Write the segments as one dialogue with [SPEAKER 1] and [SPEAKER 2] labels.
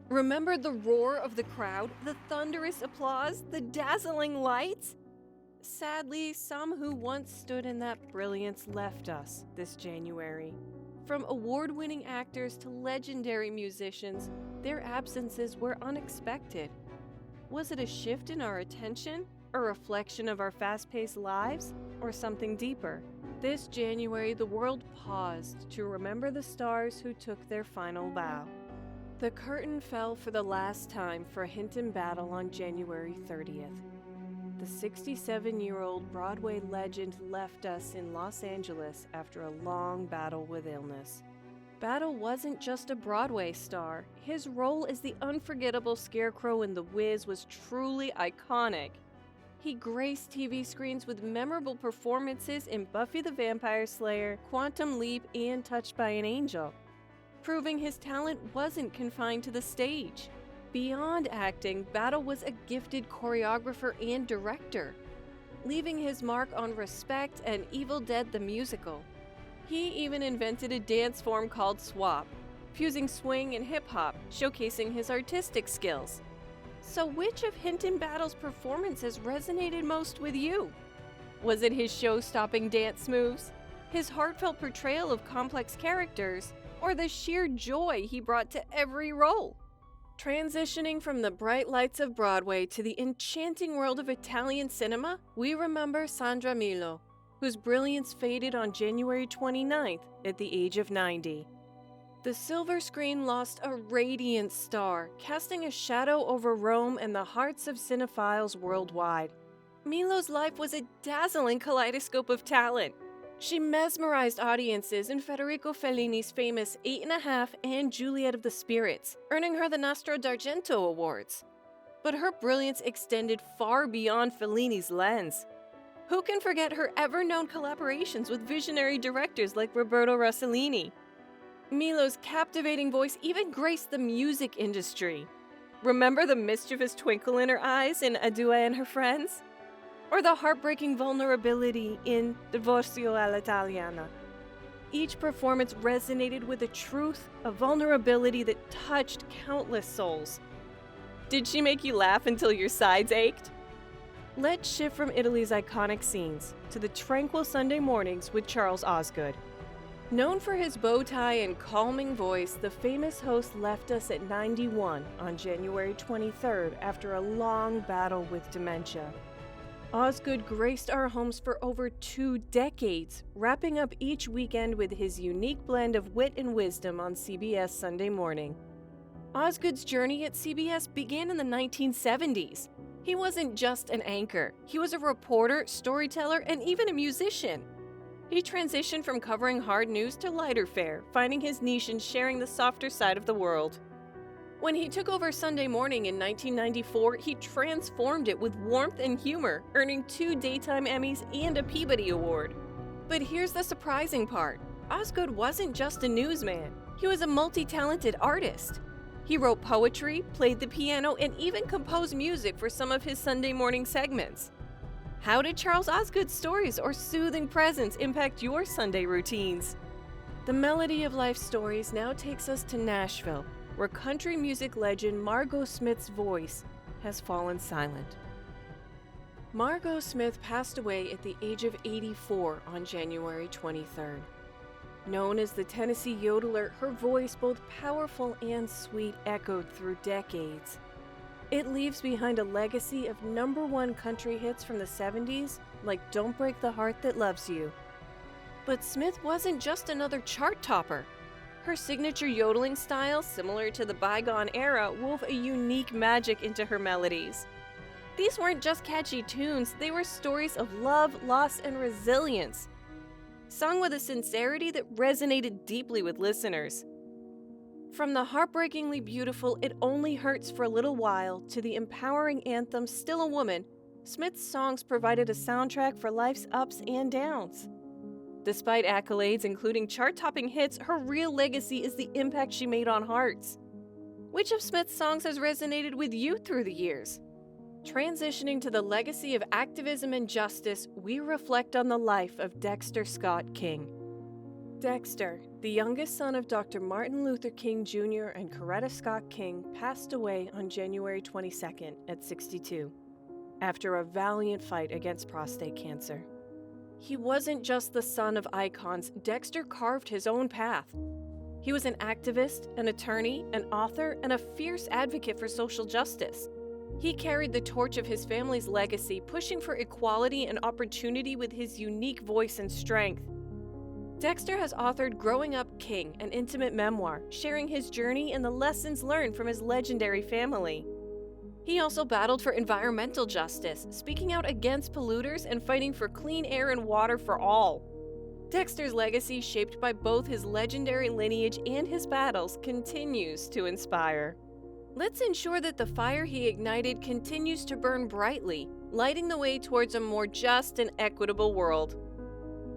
[SPEAKER 1] Remember the roar of the crowd, the thunderous applause, the dazzling lights? Sadly, some who once stood in that brilliance left us this January. From award-winning actors to legendary musicians, their absences were unexpected. Was it a shift in our attention, a reflection of our fast-paced lives, or something deeper? This January, the world paused to remember the stars who took their final bow. The curtain fell for the last time for Hinton battle on January 30th. The 67-year-old Broadway legend left us in Los Angeles after a long battle with illness. Battle wasn't just a Broadway star. His role as the unforgettable Scarecrow in The Wiz was truly iconic. He graced TV screens with memorable performances in Buffy the Vampire Slayer, Quantum Leap, and Touched by an Angel, proving his talent wasn't confined to the stage. Beyond acting, Battle was a gifted choreographer and director, leaving his mark on Respect and Evil Dead the Musical. He even invented a dance form called swap, fusing swing and hip-hop, showcasing his artistic skills. So which of Hinton Battle's performances resonated most with you? Was it his show-stopping dance moves, his heartfelt portrayal of complex characters, or the sheer joy he brought to every role? Transitioning from the bright lights of Broadway to the enchanting world of Italian cinema, we remember Sandra Milo, whose brilliance faded on January 29th at the age of 90. The silver screen lost a radiant star, casting a shadow over Rome and the hearts of cinephiles worldwide. Milo's life was a dazzling kaleidoscope of talent. She mesmerized audiences in Federico Fellini's famous 8.5 and Juliet of the Spirits, earning her the Nastro d'Argento Awards. But her brilliance extended far beyond Fellini's lens. Who can forget her ever-known collaborations with visionary directors like Roberto Rossellini? Milo's captivating voice even graced the music industry. Remember the mischievous twinkle in her eyes in Adieu and Her Friends? Or the heartbreaking vulnerability in Divorzio all'Italiana? Each performance resonated with a truth, a vulnerability that touched countless souls. Did she make you laugh until your sides ached? Let's shift from Italy's iconic scenes to the tranquil Sunday mornings with Charles Osgood. Known for his bow tie and calming voice, the famous host left us at 91 on January 23rd after a long battle with dementia. Osgood graced our homes for over 2 decades, wrapping up each weekend with his unique blend of wit and wisdom on CBS Sunday morning. Osgood's journey at CBS began in the 1970s. He wasn't just an anchor. He was a reporter, storyteller, and even a musician. He transitioned from covering hard news to lighter fare, finding his niche in sharing the softer side of the world. When he took over Sunday Morning in 1994, he transformed it with warmth and humor, earning 2 Daytime Emmys and a Peabody Award. But here's the surprising part. Osgood wasn't just a newsman. He was a multi-talented artist. He wrote poetry, played the piano, and even composed music for some of his Sunday morning segments. How did Charles Osgood's stories or soothing presence impact your Sunday routines? The melody of life stories now takes us to Nashville, where country music legend Margo Smith's voice has fallen silent. Margo Smith passed away at the age of 84 on January 23rd. Known as the Tennessee yodeler, her voice, both powerful and sweet, echoed through decades. It leaves behind a legacy of #1 country hits from the 70s, like Don't Break the Heart That Loves You. But Smith wasn't just another chart topper. Her signature yodeling style, similar to the bygone era, wove a unique magic into her melodies. These weren't just catchy tunes, they were stories of love, loss, and resilience, sung with a sincerity that resonated deeply with listeners. From the heartbreakingly beautiful It Only Hurts for a Little While to the empowering anthem Still a Woman, Smith's songs provided a soundtrack for life's ups and downs. Despite accolades including chart-topping hits, her real legacy is the impact she made on hearts. Which of Smith's songs has resonated with you through the years? Transitioning to the legacy of activism and justice, we reflect on the life of Dexter Scott King. Dexter, the youngest son of Dr. Martin Luther King Jr. and Coretta Scott King, passed away on January 22nd at 62, after a valiant fight against prostate cancer. He wasn't just the son of icons, Dexter carved his own path. He was an activist, an attorney, an author, and a fierce advocate for social justice. He carried the torch of his family's legacy, pushing for equality and opportunity with his unique voice and strength. Dexter has authored Growing Up King, an intimate memoir, sharing his journey and the lessons learned from his legendary family. He also battled for environmental justice, speaking out against polluters and fighting for clean air and water for all. Dexter's legacy, shaped by both his legendary lineage and his battles, continues to inspire. Let's ensure that the fire he ignited continues to burn brightly, lighting the way towards a more just and equitable world.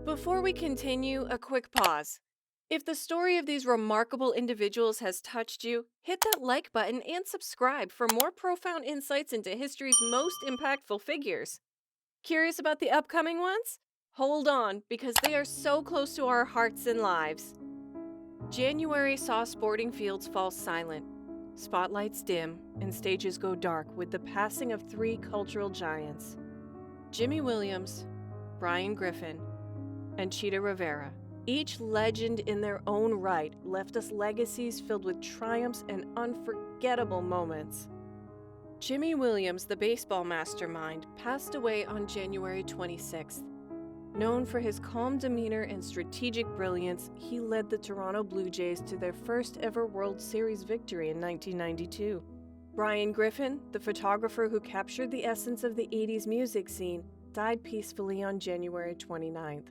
[SPEAKER 1] Before we continue, a quick pause. If the story of these remarkable individuals has touched you, hit that like button and subscribe for more profound insights into history's most impactful figures. Curious about the upcoming ones? Hold on, because they are so close to our hearts and lives. January saw sporting fields fall silent, spotlights dim, and stages go dark with the passing of three cultural giants: Jimmy Williams, Brian Griffin, and Chita Rivera. Each legend in their own right left us legacies filled with triumphs and unforgettable moments. Jimmy Williams, the baseball mastermind, passed away on January 26th. Known for his calm demeanor and strategic brilliance, he led the Toronto Blue Jays to their first ever World Series victory in 1992. Brian Griffin, the photographer who captured the essence of the 80s music scene, died peacefully on January 29th.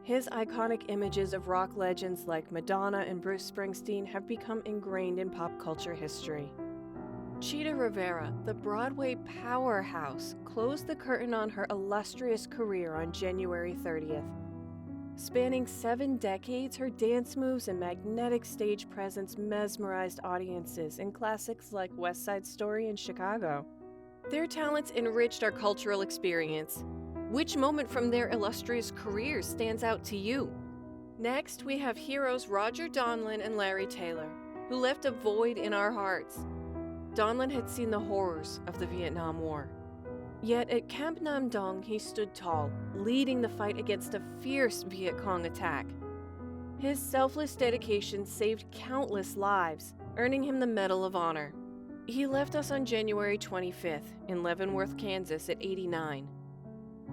[SPEAKER 1] His iconic images of rock legends like Madonna and Bruce Springsteen have become ingrained in pop culture history. Chita Rivera, the Broadway powerhouse, closed the curtain on her illustrious career on January 30th. Spanning 7 decades, her dance moves and magnetic stage presence mesmerized audiences in classics like West Side Story and Chicago. Their talents enriched our cultural experience. Which moment from their illustrious careers stands out to you? Next, we have heroes Roger Donlin and Larry Taylor, who left a void in our hearts. Donlin had seen the horrors of the Vietnam War. Yet at Camp Nam Dong, he stood tall, leading the fight against a fierce Viet Cong attack. His selfless dedication saved countless lives, earning him the Medal of Honor. He left us on January 25th in Leavenworth, Kansas at 89.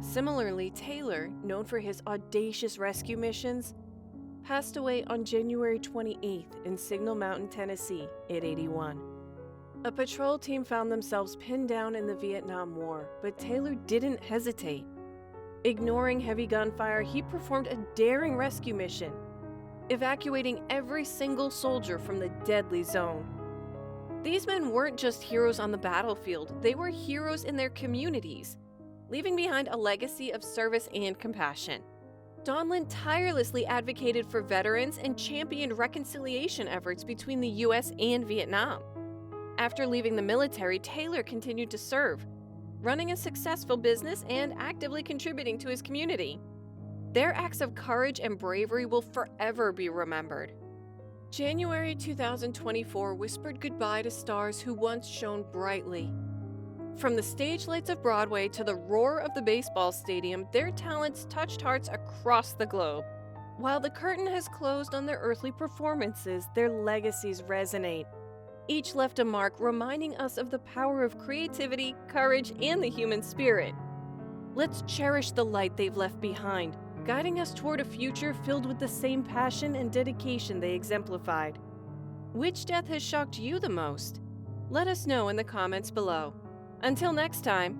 [SPEAKER 1] Similarly, Taylor, known for his audacious rescue missions, passed away on January 28th in Signal Mountain, Tennessee at 81. A patrol team found themselves pinned down in the Vietnam War, but Taylor didn't hesitate. Ignoring heavy gunfire, he performed a daring rescue mission, evacuating every single soldier from the deadly zone. These men weren't just heroes on the battlefield, they were heroes in their communities, leaving behind a legacy of service and compassion. Donlin tirelessly advocated for veterans and championed reconciliation efforts between the U.S. and Vietnam. After leaving the military, Taylor continued to serve, running a successful business and actively contributing to his community. Their acts of courage and bravery will forever be remembered. January 2024 whispered goodbye to stars who once shone brightly. From the stage lights of Broadway to the roar of the baseball stadium, their talents touched hearts across the globe. While the curtain has closed on their earthly performances, their legacies resonate. Each left a mark, reminding us of the power of creativity, courage, and the human spirit. Let's cherish the light they've left behind, guiding us toward a future filled with the same passion and dedication they exemplified. Which death has shocked you the most? Let us know in the comments below. Until next time,